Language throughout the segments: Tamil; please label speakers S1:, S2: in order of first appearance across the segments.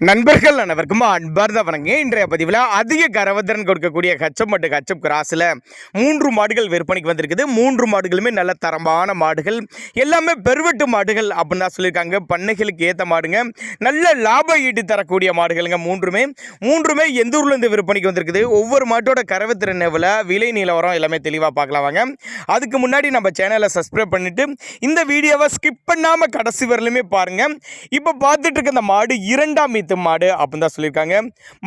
S1: நண்பர்கள் அனைவருக்கும் அன்பார்ந்த வணங்க. இன்றைய பதிவில் அதிக கரவத்திறன் கொடுக்கக்கூடிய கச்சப் மற்றும் கச்சப் கிராஸில் 3 மாடுகள் விற்பனைக்கு வந்திருக்குது. 3 மாடுகளுமே நல்ல தரமான மாடுகள், எல்லாமே பெருவெட்டு மாடுகள் அப்படின்னு தான் சொல்லியிருக்காங்க. பண்ணைகளுக்கு ஏற்ற மாடுங்க, நல்ல லாபம் ஈட்டி தரக்கூடிய மாடுகளுங்க. மூன்றுமே எந்த ஊர்லேருந்து விற்பனைக்கு வந்திருக்குது, ஒவ்வொரு மாட்டோட கரவத்திறன் எவ்வளோ, விலை நிலவரம் எல்லாமே தெளிவாக பார்க்கலாம் வாங்க. அதுக்கு முன்னாடி நம்ம சேனலை சப்ஸ்கிரைப் பண்ணிவிட்டு இந்த வீடியோவை ஸ்கிப் பண்ணாமல் கடைசி வரலுமே பாருங்கள். இப்போ பார்த்துட்டு இருக்க இந்த மாடு 2ஆம் மாடு அப்படின்னு தான் சொல்லியிருக்காங்க.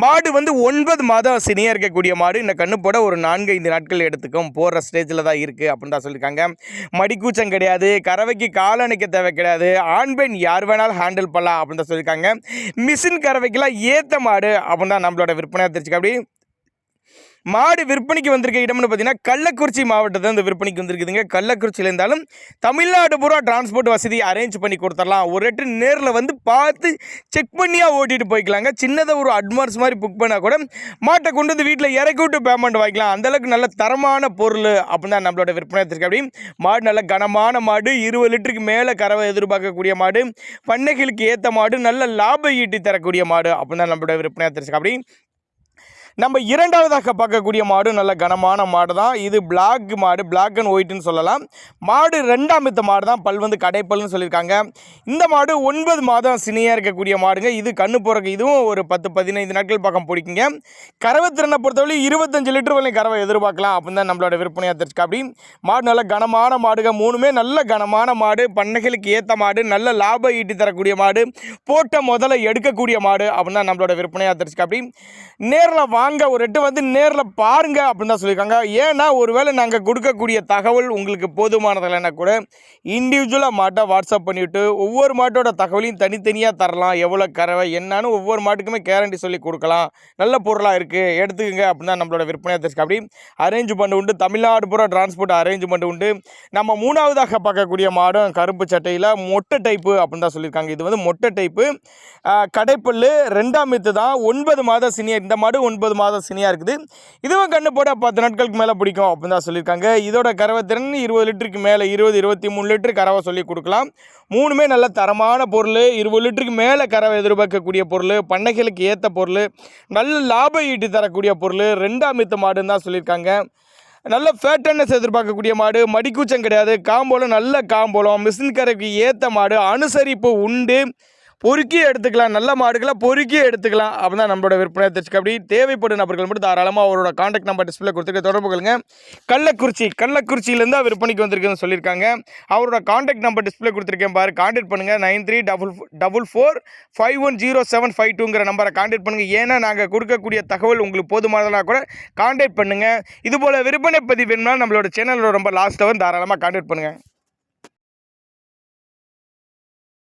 S1: மாடு வந்து 9 மாதம் சினியா இருக்கக்கூடிய மாடு. இந்த கண்ணு போட ஒரு 4-5 நாட்கள் எடுத்துக்கும், போடுற ஸ்டேஜில் தான் இருக்குது அப்படின்னு தான் சொல்லியிருக்காங்க. மடிக்கூச்சம் கிடையாது, கறவைக்கு கால் அணைக்க தேவை கிடையாது, ஆண் பெண் யார் வேணாலும் ஹேண்டில் பண்ணலாம் அப்படின்னு தான் சொல்லியிருக்காங்க. மிஷின் கறவைக்கெல்லாம் ஏற்ற மாடு அப்படின்னு தான் நம்மளோட விற்பனையாக தெரிஞ்சுக்க. அப்படி மாடு விற்பனைக்கு வந்திருக்க இடம்னு பார்த்தீங்கன்னா கள்ளக்குறிச்சி மாவட்டத்தில் இந்த விற்பனைக்கு வந்திருக்குதுங்க. கள்ளக்குறிச்சியில் இருந்தாலும் தமிழ்நாடு பூரா டிரான்ஸ்போர்ட் வசதி அரேஞ்ச் பண்ணி கொடுத்துடலாம். ஒரு ரெட்டு நேரில் வந்து பார்த்து செக் பண்ணியாக ஓட்டிகிட்டு போய்க்கலாங்க. சின்னதாக ஒரு அட்வான்ஸ் மாதிரி புக் பண்ணால் கூட மாட்டை கொண்டு வந்து வீட்டில் இறக்கி விட்டு பேமெண்ட் வாங்கிக்கலாம். அந்தளவுக்கு நல்ல தரமான பொருள் அப்படின்னு தான் நம்மளோட விற்பனை எடுத்துருக்கு. அப்படி மாடு நல்ல கனமான மாடு, 20 லிட்டருக்கு மேலே கறவை எதிர்பார்க்கக்கூடிய மாடு, பண்ணைகளுக்கு ஏற்ற மாடு, நல்ல லாபம் ஈட்டி தரக்கூடிய மாடு அப்படின்னு தான் நம்மளோட விற்பனை எடுத்துருக்கு. அப்படி நம்ம இரண்டாவதாக பார்க்கக்கூடிய மாடு நல்ல கனமான மாடு தான். இது பிளாக் மாடு, பிளாக் அண்ட் ஒயிட்னு சொல்லலாம். மாடு 2ஆம் மாடு தான், பல் வந்து கடைப்பல்னு சொல்லியிருக்காங்க. இந்த மாடு 9 மாதம் சினியாக இருக்கக்கூடிய மாடுங்க. இது கண்ணு போகிறக்கு இதுவும் ஒரு 10-15 நாட்கள் பக்கம் பிடிக்குங்க. கறவை திறனை பொறுத்தவரை 25 லிட்டர் வரையும் கறவை எதிர்பார்க்கலாம் அப்படின்னு தான் நம்மளோட விற்பனையாக தெரிஞ்சுக்க. அப்படி மாடு நல்ல கனமான மாடுங்க, 3மே நல்ல கனமான மாடு, பண்ணைகளுக்கு ஏற்ற மாடு, நல்ல லாபம் ஈட்டி தரக்கூடிய மாடு, போட்ட முதல்ல எடுக்கக்கூடிய மாடு அப்படின்னு தான் நம்மளோட விற்பனையாக தெரிஞ்சுக்க. அப்படி நேரில் வாங்க, ஒரு எட்டு வந்து நேரில் பாருங்க அப்படின்னு தான் சொல்லியிருக்காங்க. ஏன்னா ஒருவேளை நாங்கள் கொடுக்கக்கூடிய தகவல் உங்களுக்கு போதுமானதில்லைன்னா கூட இண்டிவிஜுவலாக மாட்டை வாட்ஸ்அப் பண்ணிவிட்டு ஒவ்வொரு மாட்டோட தகவலையும் தனித்தனியாக தரலாம். எவ்வளோ கறவை என்னன்னு ஒவ்வொரு மாட்டுக்குமே கேரண்டி சொல்லி கொடுக்கலாம். நல்ல பொருளாக இருக்குது, எடுத்துக்கங்க அப்படின்னு தான் நம்மளோட விற்பனையாக தெரிஞ்சுக்க. அப்படி அரேஞ்ச்மெண்ட் உண்டு, தமிழ்நாடு பூரா டிரான்ஸ்போர்ட் அரேஞ்ச்மெண்ட் உண்டு. நம்ம 3ஆவதாக பார்க்கக்கூடிய மாடும் கருப்பு சட்டையில் மொட்டை டைப்பு அப்படின்னு தான் சொல்லியிருக்காங்க. இது வந்து மொட்டை டைப்பு, கடைப்பல், 2ஆம் தான், 9 மாதம் சீனியர். இந்த மாடு 9 மாதம் சீனியாக இருக்குது. இதுவும் கண்ணு போட 10 நாட்களுக்கு மேலே பிடிக்கும் அப்படின்னு தான் சொல்லியிருக்காங்க. இதோட கறவை திறன் 20 லிட்டருக்கு மேலே, 20-23 லிட்டரு கறவை சொல்லி கொடுக்கலாம். 3மே நல்ல தரமான பொருள், 20 லிட்டருக்கு மேலே கறவை எதிர்பார்க்கக்கூடிய பொருள், பண்ணைகளுக்கு ஏற்ற பொருள், நல்ல லாபம் ஈட்டி தரக்கூடிய பொருள், 2ஆம் மாடுன்னு தான் சொல்லியிருக்காங்க. நல்ல ஃபேட்டனஸ் எதிர்பார்க்கக்கூடிய மாடு, மடிக்கூச்சம் கிடையாது, காம்போலம் நல்ல காம்போலம், மிஷின் கறவைக்கு ஏற்ற மாடு, அனுசரிப்பு உண்டு, பொறுக்கி எடுத்துக்கலாம். நல்ல மாடுகளை பொறுக்கி எடுத்துக்கலாம் அப்படின்னு தான் நம்மளோட விற்பனை தெரிஞ்சுக்க. அப்படி தேவைப்படும் நபர்கள் மட்டும் தாராளமாக அவரோட காண்டாக்ட் நம்பர் டிஸ்பிளே கொடுத்துருக்க தொடர்பு கொள்ளுங்க. கள்ளக்குறிச்சியிலேருந்து விற்பனைக்கு வந்திருக்குன்னு சொல்லியிருக்காங்க. அவரோட காண்டாக்ட் நம்பர் டிஸ்பிளே கொடுத்துருக்கேன் பாரு, காண்டாக்ட் பண்ணுங்கள். 9344510752 நம்பரை காண்டாக்ட் பண்ணுங்கள். ஏன்னா நாங்கள் கொடுக்கக்கூடிய தகவல் உங்களுக்கு போதுமானதாக கூட காண்டாக்ட் பண்ணுங்கள். இதுபோல் விற்பனை பதிவு வேணும்னா நம்மளோட சேனலில் ரொம்ப லாஸ்ட்டாக தாராளமாக காண்டாக்ட் பண்ணுங்கள்.